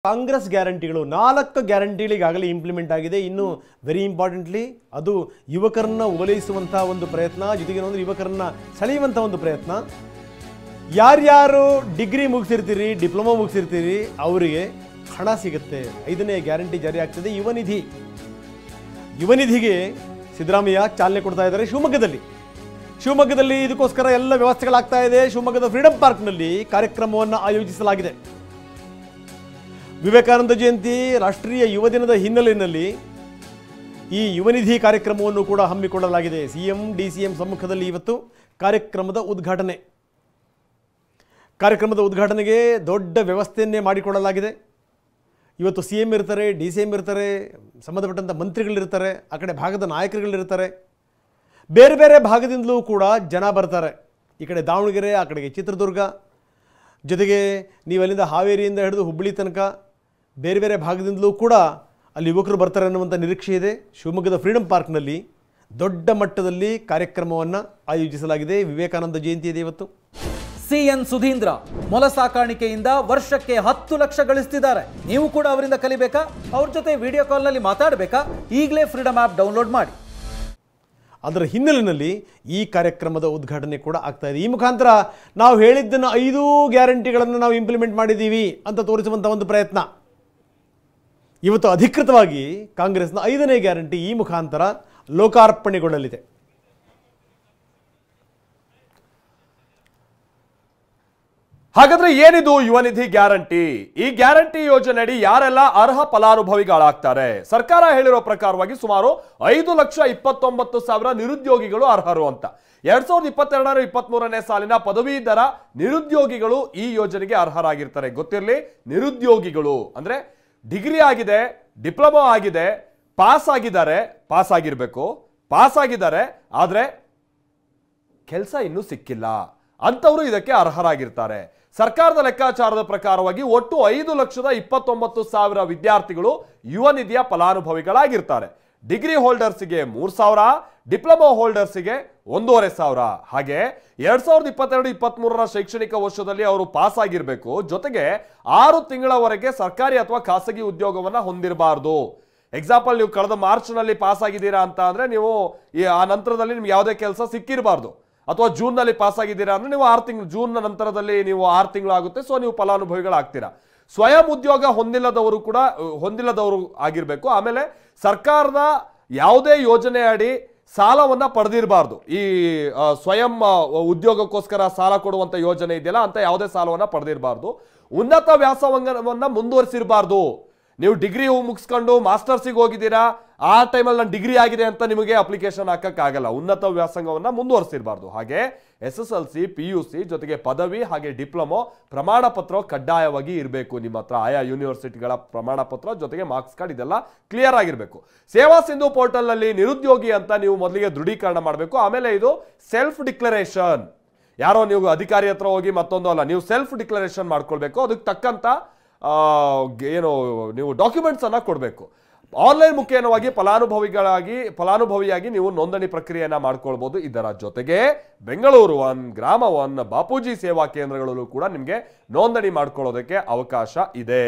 Congress ಗ್ಯಾರಂಟಿಗಳು 4 ಗ್ಯಾರಂಟಿಗಳಿಗಾಗಲೇ implement ಆಗಿದೆ. ಇನ್ನು very importantly ಅದು ಯುವಕರನ್ನ ಓಲೈಸುವಂಥ ಒಂದು ಪ್ರಯತ್ನ, ಜೊತೆಗೆ ಯುವಕರನ್ನ ಸೆಳೆಯುವಂಥ ಒಂದು ಪ್ರಯತ್ನ. ಯಾರ್ಯಾರು ಡಿಗ್ರಿ ಮುಗಿಸಿರ್ತೀರಿ, ಡಿಪ್ಲೊಮಾ ಮುಗಿಸಿರ್ತೀರಿ ಅವರಿಗೆ ಹಣ ಸಿಗುತ್ತೆ. 5ನೇ ಗ್ಯಾರಂಟಿ ಜಾರಿ ಆಗ್ತದೆ. ಯುವನಿಧಿಗೆ ಸಿದ್ದರಾಮಯ್ಯ ಚಾಲನೆ ಕೊಡ್ತಾ ಇದ್ದಾರೆ ಶಿವಮೊಗ್ಗದಲ್ಲಿ ಇದಕ್ಕೋಸ್ಕರ ಎಲ್ಲ ವ್ಯವಸ್ಥೆಗಳಾಗ್ತಾ ಇದೆ. ಶಿವಮೊಗ್ಗದ ಫ್ರೀಡಂ ಪಾರ್ಕ್ನಲ್ಲಿ ಕಾರ್ಯಕ್ರಮವನ್ನು ಆಯೋಜಿಸಲಾಗಿದೆ. ವಿವೇಕಾನಂದ ಜಯಂತಿ ರಾಷ್ಟ್ರೀಯ ಯುವ ದಿನದ ಹಿನ್ನೆಲೆಯಲ್ಲಿ ಈ ಯುವನಿಧಿ ಕಾರ್ಯಕ್ರಮವನ್ನು ಕೂಡ ಹಮ್ಮಿಕೊಳ್ಳಲಾಗಿದೆ. ಸಿಎಂ ಡಿಸಿಎಂ ಸಮ್ಮುಖದಲ್ಲಿ ಇವತ್ತು ಕಾರ್ಯಕ್ರಮದ ಉದ್ಘಾಟನೆಗೆ ದೊಡ್ಡ ವ್ಯವಸ್ಥೆಯನ್ನೇ ಮಾಡಿಕೊಳ್ಳಲಾಗಿದೆ. ಇವತ್ತು ಸಿಎಂ ಇರ್ತಾರೆ, ಡಿಸಿಎಂ ಇರ್ತಾರೆ, ಸಂಬಂಧಪಟ್ಟಂಥ ಮಂತ್ರಿಗಳಿರ್ತಾರೆ, ಆ ಕಡೆ ಭಾಗದ ನಾಯಕರುಗಳಿರ್ತಾರೆ, ಬೇರೆ ಬೇರೆ ಭಾಗದಿಂದಲೂ ಕೂಡ ಜನ ಬರ್ತಾರೆ. ಈ ಕಡೆ ದಾವಣಗೆರೆ, ಆ ಕಡೆಗೆ ಚಿತ್ರದುರ್ಗ, ಜೊತೆಗೆ ನೀವು ಅಲ್ಲಿಂದ ಹಾವೇರಿಯಿಂದ ಹಿಡಿದು ಹುಬ್ಬಳ್ಳಿ ತನಕ ಬೇರೆ ಬೇರೆ ಭಾಗದಿಂದಲೂ ಕೂಡ ಅಲ್ಲಿ ಯುವಕರು ಬರ್ತಾರೆ ಅನ್ನುವಂಥ ನಿರೀಕ್ಷೆ ಇದೆ. ಶಿವಮೊಗ್ಗದ ಫ್ರೀಡಂ ಪಾರ್ಕ್ನಲ್ಲಿ ದೊಡ್ಡ ಮಟ್ಟದಲ್ಲಿ ಕಾರ್ಯಕ್ರಮವನ್ನು ಆಯೋಜಿಸಲಾಗಿದೆ. ವಿವೇಕಾನಂದ ಜಯಂತಿ ಇದೆ ಇವತ್ತು. ಸಿಎನ್ ಸುಧೀಂದ್ರ ಮೊಲ ಸಾಕಾಣಿಕೆಯಿಂದ ವರ್ಷಕ್ಕೆ 10 ಲಕ್ಷ ಗಳಿಸ್ತಿದ್ದಾರೆ. ನೀವು ಕೂಡ ಅವರಿಂದ ಕಲಿಬೇಕಾ? ಅವ್ರ ಜೊತೆ ವಿಡಿಯೋ ಕಾಲ್ನಲ್ಲಿ ಮಾತಾಡಬೇಕಾ? ಈಗಲೇ ಫ್ರೀಡಮ್ ಆ್ಯಪ್ ಡೌನ್ಲೋಡ್ ಮಾಡಿ. ಅದರ ಹಿನ್ನೆಲೆಯಲ್ಲಿ ಈ ಕಾರ್ಯಕ್ರಮದ ಉದ್ಘಾಟನೆ ಕೂಡ ಆಗ್ತಾ ಇದೆ. ಈ ಮುಖಾಂತರ ನಾವು ಹೇಳಿದ್ದನ್ನು 5 ಗ್ಯಾರಂಟಿಗಳನ್ನು ನಾವು ಇಂಪ್ಲಿಮೆಂಟ್ ಮಾಡಿದ್ದೀವಿ ಅಂತ ತೋರಿಸುವಂಥ ಒಂದು ಪ್ರಯತ್ನ. ಇವತ್ತು ಅಧಿಕೃತವಾಗಿ ಕಾಂಗ್ರೆಸ್ನ 5ನೇ ಗ್ಯಾರಂಟಿ ಈ ಮುಖಾಂತರ ಲೋಕಾರ್ಪಣೆಗೊಳ್ಳಲಿದೆ. ಹಾಗಾದ್ರೆ ಏನಿದು ಯುವನಿಧಿ ಗ್ಯಾರಂಟಿ? ಈ ಗ್ಯಾರಂಟಿ ಯೋಜನೆಯಡಿ ಯಾರೆಲ್ಲ ಅರ್ಹ ಫಲಾನುಭವಿಗಳಾಗ್ತಾರೆ? ಸರ್ಕಾರ ಹೇಳಿರೋ ಪ್ರಕಾರವಾಗಿ ಸುಮಾರು 5,29,000 ನಿರುದ್ಯೋಗಿಗಳು ಅರ್ಹರು ಅಂತ. 2022-23ನೇ ಸಾಲಿನ ಪದವೀಧರ ನಿರುದ್ಯೋಗಿಗಳು ಈ ಯೋಜನೆಗೆ ಅರ್ಹರಾಗಿರ್ತಾರೆ. ಗೊತ್ತಿರಲಿ, ನಿರುದ್ಯೋಗಿಗಳು ಅಂದ್ರೆ ಡಿಗ್ರಿ ಆಗಿದೆ, ಡಿಪ್ಲೊಮಾ ಆಗಿದೆ, ಪಾಸ್ ಆಗಿದ್ದಾರೆ, ಆದ್ರೆ ಕೆಲಸ ಇನ್ನೂ ಸಿಕ್ಕಿಲ್ಲ ಅಂತವರು ಇದಕ್ಕೆ ಅರ್ಹರಾಗಿರ್ತಾರೆ. ಸರ್ಕಾರದ ಲೆಕ್ಕಾಚಾರದ ಪ್ರಕಾರವಾಗಿ ಒಟ್ಟು 5,29,000 ವಿದ್ಯಾರ್ಥಿಗಳು ಯುವ ನಿಧಿಯ ಫಲಾನುಭವಿಗಳಾಗಿರ್ತಾರೆ. Degree ಹೋಲ್ಡರ್ಸ್ಗೆ 3,000, diploma ಹೋಲ್ಡರ್ಸ್ಗೆ 1,500. ಹಾಗೆ 2022-23ರ ಶೈಕ್ಷಣಿಕ ವರ್ಷದಲ್ಲಿ ಅವರು ಪಾಸ್ ಆಗಿರಬೇಕು. ಜೊತೆಗೆ 6 ತಿಂಗಳವರೆಗೆ ಸರ್ಕಾರಿ ಅಥವಾ ಖಾಸಗಿ ಉದ್ಯೋಗವನ್ನ ಹೊಂದಿರಬಾರ್ದು. ಎಕ್ಸಾಂಪಲ್, ನೀವು ಕಳೆದ ಮಾರ್ಚ್ನಲ್ಲಿ ಪಾಸ್ ಆಗಿದ್ದೀರಾ ಅಂತ ಅಂದ್ರೆ ನೀವು ಆ ನಂತರದಲ್ಲಿ ನಿಮ್ಗೆ ಯಾವುದೇ ಕೆಲಸ ಸಿಕ್ಕಿರಬಾರ್ದು. ಅಥವಾ ಜೂನ್ನಲ್ಲಿ ಪಾಸ್ ಆಗಿದ್ದೀರಾ ಅಂದ್ರೆ ನೀವು 6 ತಿಂಗಳು, ಜೂನ್ನ ನಂತರದಲ್ಲಿ ನೀವು 6 ತಿಂಗಳು ಆಗುತ್ತೆ. ಸೊ ನೀವು ಫಲಾನುಭವಿಗಳಾಗ್ತೀರಾ. ಸ್ವಯಂ ಉದ್ಯೋಗ ಹೊಂದಿಲ್ಲದವರು ಆಗಿರ್ಬೇಕು. ಆಮೇಲೆ ಸರ್ಕಾರದ ಯಾವುದೇ ಯೋಜನೆ ಅಡಿ ಸಾಲವನ್ನ ಪಡೆದಿರಬಾರ್ದು. ಈ ಸ್ವಯಂ ಉದ್ಯೋಗಕ್ಕೋಸ್ಕರ ಸಾಲ ಕೊಡುವಂತ ಯೋಜನೆ ಇದೆಯಲ್ಲ, ಅಂತ ಯಾವುದೇ ಸಾಲವನ್ನ ಪಡೆದಿರಬಾರ್ದು. ಉನ್ನತ ವ್ಯಾಸಂಗವನ್ನ ಮುಂದುವರಿಸಿರಬಾರ್ದು. ನೀವು ಡಿಗ್ರಿ ಮುಗಿಸ್ಕೊಂಡು ಮಾಸ್ಟರ್ಸಿಗೆ ಹೋಗಿದ್ದೀರಾ, ಆ ಟೈಮಲ್ಲಿ ನಾನು ಡಿಗ್ರಿ ಆಗಿದೆ ಅಂತ ನಿಮಗೆ ಅಪ್ಲಿಕೇಶನ್ ಹಾಕಕ್ಕಾಗಲ್ಲ. ಉನ್ನತ ವ್ಯಾಸಂಗವನ್ನ ಮುಂದುವರಿಸಿರಬಾರ್ದು. ಹಾಗೆ SSLC, PUC ಜೊತೆಗೆ ಪದವಿ ಹಾಗೆ ಡಿಪ್ಲೊಮೊ ಪ್ರಮಾಣ ಪತ್ರ ಕಡ್ಡಾಯವಾಗಿ ಇರಬೇಕು ನಿಮ್ಮ ಹತ್ರ. ಆಯಾ ಯೂನಿವರ್ಸಿಟಿಗಳ ಪ್ರಮಾಣ ಪತ್ರ ಜೊತೆಗೆ ಮಾರ್ಕ್ಸ್ ಕಾರ್ಡ್ ಇದೆಲ್ಲ ಕ್ಲಿಯರ್ ಆಗಿರಬೇಕು. ಸೇವಾ ಸಿಂಧು ಪೋರ್ಟಲ್ ನಲ್ಲಿ ನಿರುದ್ಯೋಗಿ ಅಂತ ನೀವು ಮೊದಲಿಗೆ ದೃಢೀಕರಣ ಮಾಡಬೇಕು. ಆಮೇಲೆ ಇದು ಸೆಲ್ಫ್ ಡಿಕ್ಲರೇಷನ್, ಯಾರೋ ನೀವು ಅಧಿಕಾರಿ ಹತ್ರ ಹೋಗಿ ಮತ್ತೊಂದು ಅಲ್ಲ, ನೀವು ಸೆಲ್ಫ್ ಡಿಕ್ಲರೇಷನ್ ಮಾಡ್ಕೊಳ್ಬೇಕು. ಅದಕ್ಕೆ ತಕ್ಕಂತ ನೀವು ಡಾಕ್ಯುಮೆಂಟ್ಸ್ ಅನ್ನ ಕೊಡಬೇಕು. ಆನ್ಲೈನ್ ಮುಖೇನವಾಗಿ ಫಲಾನುಭವಿಯಾಗಿ ನೀವು ನೋಂದಣಿ ಪ್ರಕ್ರಿಯೆಯನ್ನ ಮಾಡ್ಕೊಳ್ಬಹುದು. ಇದರ ಜೊತೆಗೆ ಬೆಂಗಳೂರು 1, ಗ್ರಾಮ 1, ಬಾಪೂಜಿ ಸೇವಾ ಕೇಂದ್ರಗಳಲ್ಲೂ ಕೂಡ ನಿಮಗೆ ನೋಂದಣಿ ಮಾಡ್ಕೊಳ್ಳೋದಕ್ಕೆ ಅವಕಾಶ ಇದೆ.